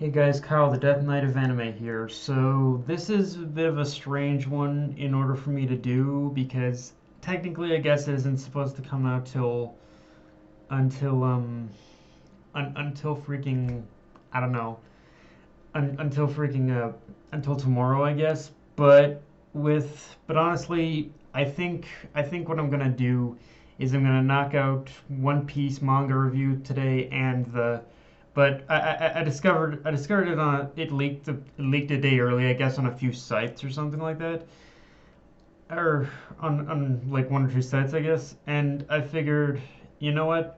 Hey guys, Kyle, the Death Knight of Anime here. So this is a bit of a strange one in order for me to do because technically I guess it isn't supposed to come out till until until freaking I don't know until freaking until tomorrow I guess. But honestly I think what I'm gonna do is I'm gonna knock out One Piece manga review today and the but I discovered it on it leaked a day early, I guess, on a few sites or something like that, or on like one or two sites, I guess. And I figured, you know what?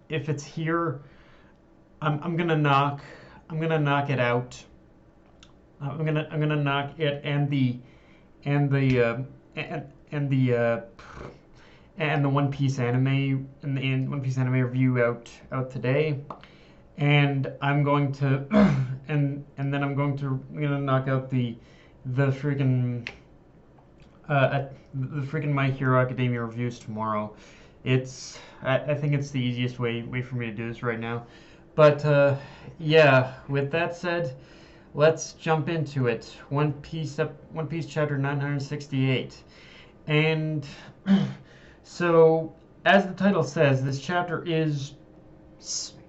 If it's here, I'm gonna knock it out. I'm gonna knock it and the and the and the One Piece anime and One Piece anime review out today. And I'm going to and then I'm gonna knock out the freaking the freaking My Hero Academia reviews tomorrow. I think it's the easiest way for me to do this right now. But yeah, with that said, let's jump into it. One Piece chapter 968. And so as the title says, this chapter is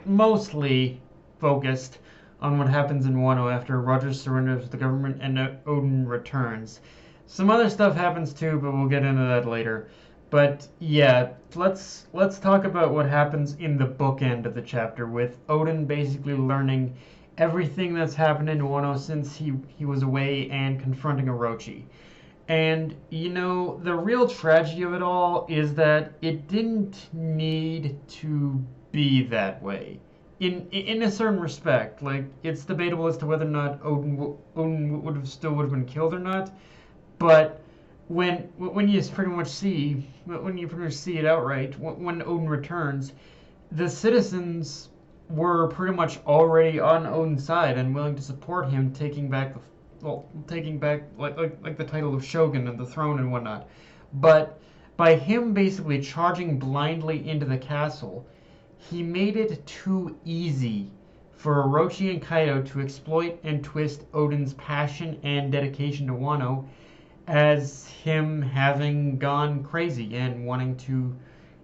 mostly focused on what happens in Wano after Roger surrenders to the government and Oden returns. Some other stuff happens too, but we'll get into that later. But yeah, let's talk about what happens in the bookend of the chapter with Oden basically learning everything that's happened in Wano since he was away and confronting Orochi. And you know, the real tragedy of it all is that it didn't need to be that way. In a certain respect, like it's debatable as to whether or not Odin would have been killed or not. But when you pretty much see it outright, when Odin returns, the citizens were pretty much already on Odin's side and willing to support him taking back like the title of Shogun and the throne and whatnot. But by him basically charging blindly into the castle, he made it too easy for Orochi and Kaido to exploit and twist Odin's passion and dedication to Wano as him having gone crazy and wanting to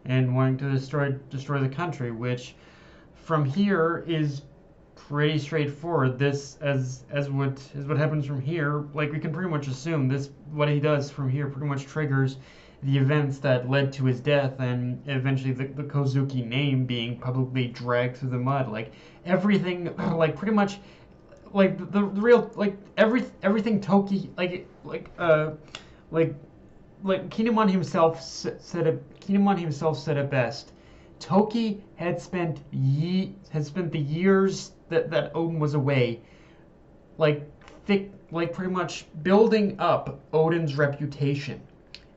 destroy the country, which from here is pretty straightforward. This as what happens from here, like we can pretty much assume this what he does from here pretty much triggers the events that led to his death and eventually the Kozuki name being publicly dragged through the mud. Like everything, like pretty much, like the real like everything Toki like Kinemon himself said it best. Toki had spent the years that Odin was away, like pretty much building up Odin's reputation,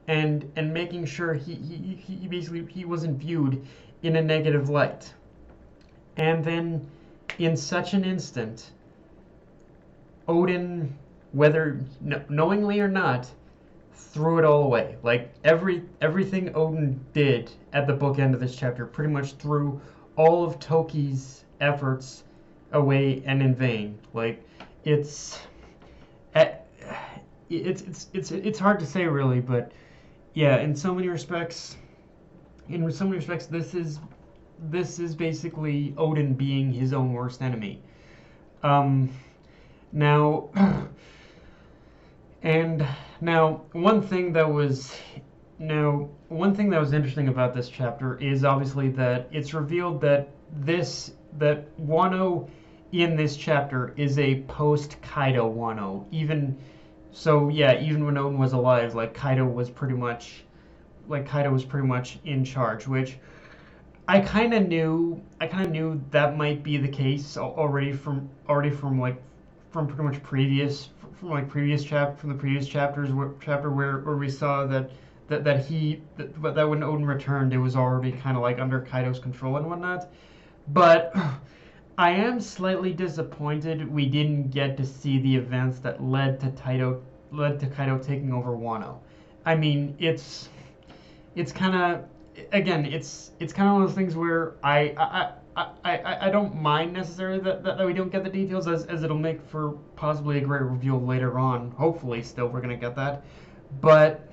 and making sure he basically he wasn't viewed in a negative light. And then, in such an instant, Odin, whether knowingly or not, threw it all away. Like everything Odin did at the bookend of this chapter pretty much threw all of Toki's efforts away and in vain. Like it's it's hard to say really, but yeah, in so many respects, this is basically Odin being his own worst enemy. Um, now. And now, one thing that was interesting about this chapter is obviously that it's revealed that that Wano in this chapter is a post Kaido Wano. Even so, yeah, even when Odin was alive, Kaido was pretty much in charge, which I kind of knew that might be the case already from pretty much from the previous chapter where we saw that when Odin returned, it was already kind of like under Kaido's control and whatnot. But I am slightly disappointed we didn't get to see the events that led to Kaido taking over Wano. I mean, it's kind of, again, it's kind of one of those things where I don't mind necessarily that we don't get the details, as it'll make for possibly a great reveal later on. Hopefully, still we're gonna get that, but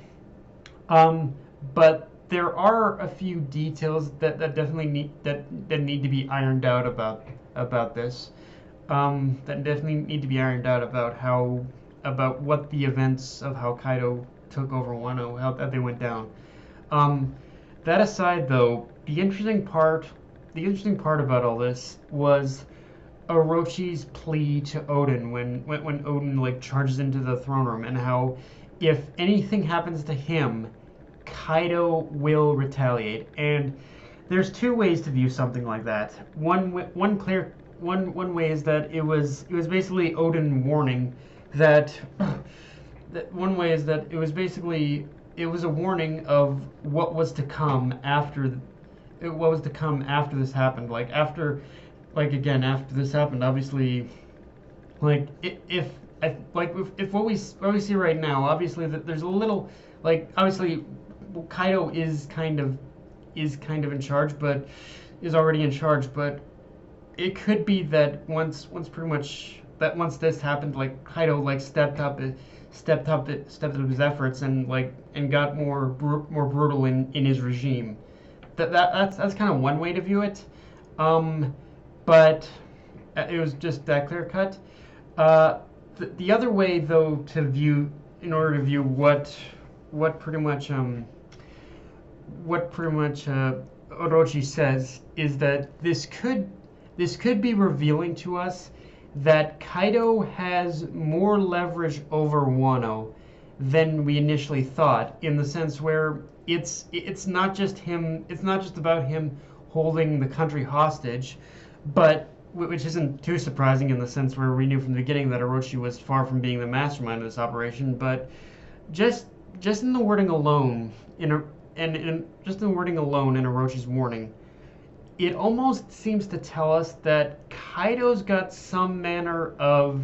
um, but there are a few details that definitely that need to be ironed out about this. That definitely need to be ironed out about what the events of how Kaido took over Wano, how that they went down. Um, that aside, though, the interesting part about all this was Orochi's plea to Oden when Oden like charges into the throne room, and how if anything happens to him, Kaido will retaliate. And there's two ways to view something like that. One way is that it was basically Oden warning that one way is that it was a warning of what was to come after this happened. After this happened, obviously, like if what we see right now, obviously that there's a little, obviously Kaido is kind of in charge, but is already in charge, but it could be that once this happened, like Kaido stepped up his efforts, and got more brutal in his regime. That's kind of one way to view it, but it was just that clear cut. The other way, though, in order to view what pretty much Orochi says, is that this could be revealing to us that Kaido has more leverage over Wano than we initially thought, in the sense where it's not just about him holding the country hostage, but which isn't too surprising, in the sense where we knew from the beginning that Orochi was far from being the mastermind of this operation, but just in the wording alone, just in the wording alone in Orochi's warning, it almost seems to tell us that Kaido's got some manner of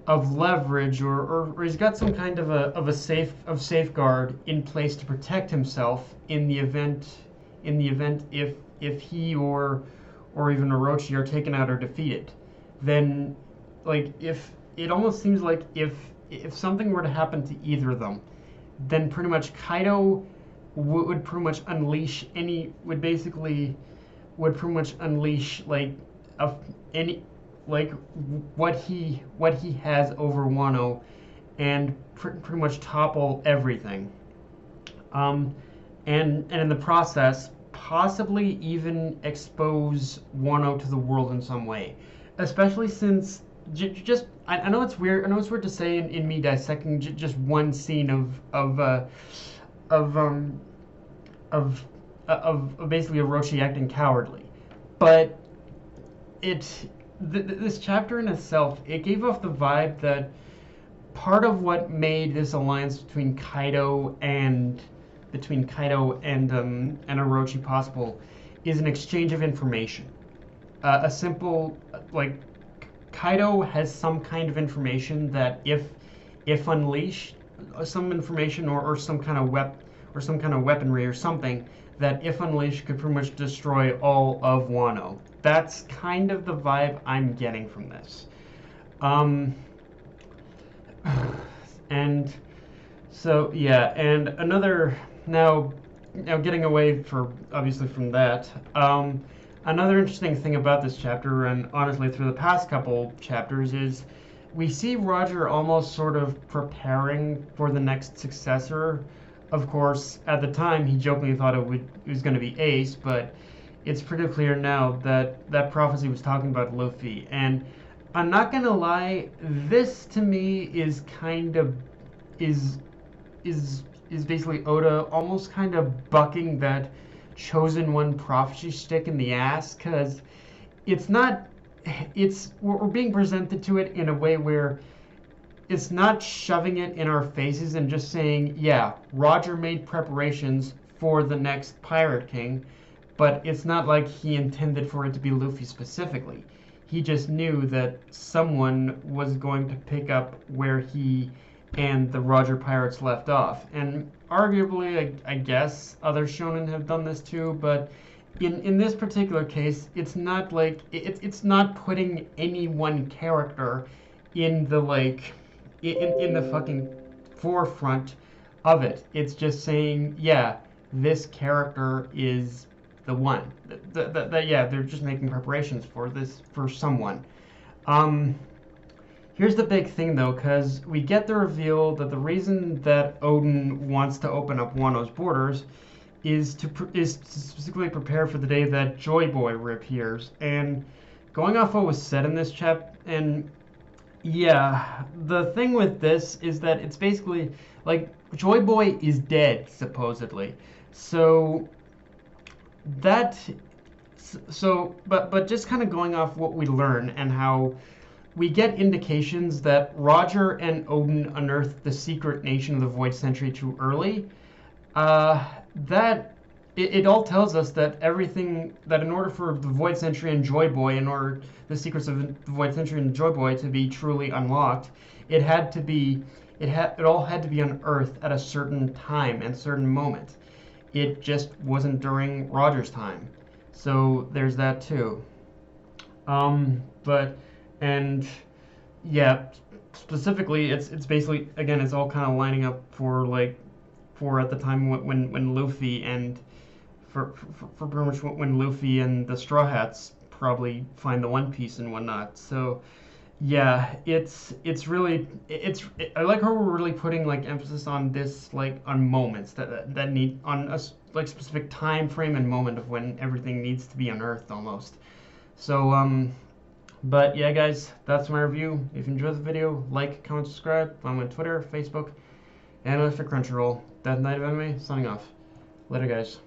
leverage, or he's got some kind of a safeguard in place to protect himself in the event if he or even Orochi are taken out or defeated. Then, if it almost seems like if something were to happen to either of them, then pretty much Kaido would pretty much unleash what he has over Wano, and pretty much topple everything. And in the process, possibly even expose Wano to the world in some way, especially since just I know it's weird. I know it's weird to say in me dissecting just one scene of basically Orochi acting cowardly, but this chapter in itself, it gave off the vibe that part of what made this alliance between Kaido and Orochi possible is an exchange of information. A simple, Kaido has some kind of information that if unleashed, some information or some kind of weaponry or something that if unleashed could pretty much destroy all of Wano. That's kind of the vibe I'm getting from this. And so yeah, and now getting away obviously from that, another interesting thing about this chapter, and honestly through the past couple chapters, is we see Roger almost sort of preparing for the next successor. Of course, at the time he jokingly thought it was going to be Ace, but it's pretty clear now that prophecy was talking about Luffy. And I'm not gonna lie, this to me is basically Oda almost kind of bucking that chosen one prophecy stick in the ass, because we're being presented to it in a way where it's not shoving it in our faces and just saying, yeah, Roger made preparations for the next Pirate King, but it's not like he intended for it to be Luffy specifically. He just knew that someone was going to pick up where he and the Roger Pirates left off. And arguably, I guess other shonen have done this too, but in this particular case, it's not like it's not putting any one character in the like in the fucking forefront of it. It's just saying, yeah, this character is the one. That yeah, they're just making preparations for this for someone. Um, Here's the big thing though, because we get the reveal that the reason that Oden wants to open up Wano's borders is to specifically prepare for the day that Joy Boy reappears. And going off what was said in this chap, and yeah, the thing with this is that it's basically like Joy Boy is dead supposedly, so that but just kind of going off what we learn and how we get indications that Roger and Oden unearthed the secret nation of the Void Century too early. That it all tells us that everything that in order for the Void Century and Joy Boy, in order the secrets of the Void Century and Joy Boy to be truly unlocked, it had to be it all had to be unearthed at a certain time and certain moment. It just wasn't during Roger's time, so there's that too. But and yeah, specifically, it's basically again, it's all kind of lining up for like for at the time when Luffy and for pretty much when Luffy and the Straw Hats probably find the One Piece and whatnot. So yeah, it's really I like how we're really putting like emphasis on this like on moments that need on a like specific time frame and moment of when everything needs to be unearthed almost. So but yeah, guys, that's my review. If you enjoyed the video, like, comment, subscribe. I'm on Twitter, Facebook, and for Crunchyroll. That Night of Anime, signing off. Later, guys.